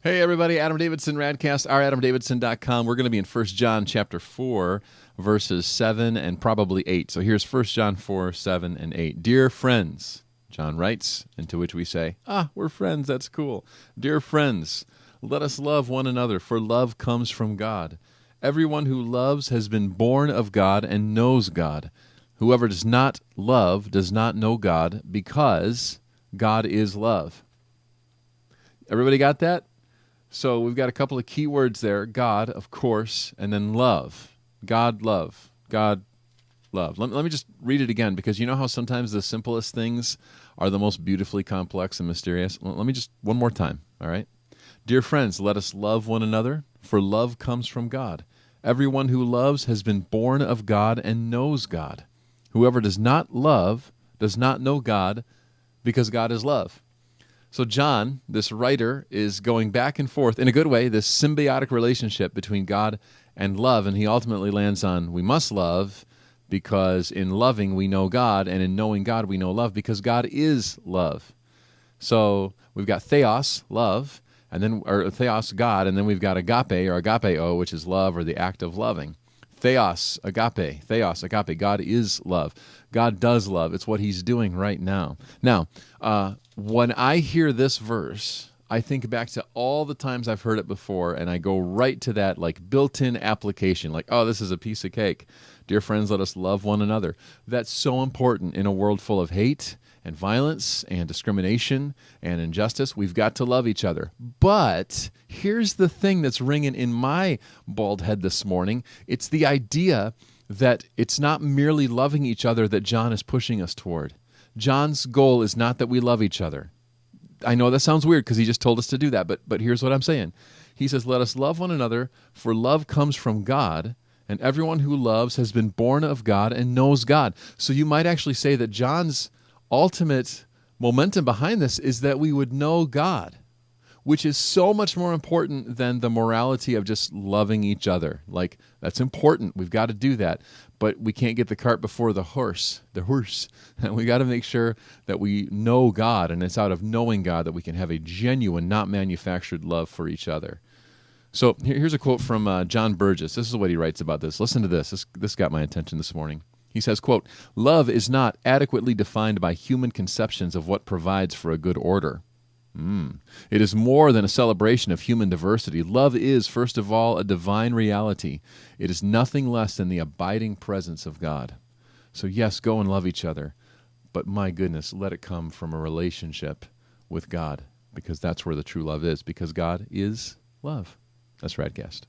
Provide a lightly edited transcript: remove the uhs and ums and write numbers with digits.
Hey everybody, Adam Davidson, RadCast, radamdavidson.com. We're going to be in 1 John chapter 4, verses 7 and probably 8. So here's 1 John 4, 7 and 8. Dear friends, John writes, and to which we say, we're friends, that's cool. Dear friends, let us love one another, for love comes from God. Everyone who loves has been born of God and knows God. Whoever does not love does not know God, because God is love. Everybody got that? So we've got a couple of key words there. God, of course, and then love. God, love. God, love. Let me just read it again, because you know how sometimes the simplest things are the most beautifully complex and mysterious? Let me just, one more time, all right? Dear friends, let us love one another, for love comes from God. Everyone who loves has been born of God and knows God. Whoever does not love does not know God, because God is love. So John, this writer, is going back and forth, in a good way, this symbiotic relationship between God and love, and he ultimately lands on we must love, because in loving we know God, and in knowing God we know love, because God is love. So we've got theos, love, and then or theos, God, and then we've got agape, or agapeo, which is love, or the act of loving. Theos, agape, God is love. God does love. It's what he's doing right now. Now, when I hear this verse, I think back to all the times I've heard it before, and I go right to that like built-in application, like, oh, this is a piece of cake. Dear friends, let us love one another. That's so important in a world full of hate and violence and discrimination and injustice. We've got to love each other. But here's the thing that's ringing in my bald head this morning. It's the idea that it's not merely loving each other that John is pushing us toward. John's goal is not that we love each other. I know that sounds weird because he just told us to do that, but here's what I'm saying. He says, let us love one another, for love comes from God, and everyone who loves has been born of God and knows God. So you might actually say that John's ultimate momentum behind this is that we would know God, which is so much more important than the morality of just loving each other. Like, that's important. We've got to do that. But we can't get the cart before the horse. And we got to make sure that we know God, and it's out of knowing God that we can have a genuine, not manufactured love for each other. So here's a quote from John Burgess. This is what he writes about this. Listen to this. This got my attention this morning. He says, quote, love is not adequately defined by human conceptions of what provides for a good order. It is more than a celebration of human diversity. Love is, first of all, a divine reality. It is nothing less than the abiding presence of God. So yes, go and love each other, but my goodness, let it come from a relationship with God, because that's where the true love is, because God is love. That's RadCast.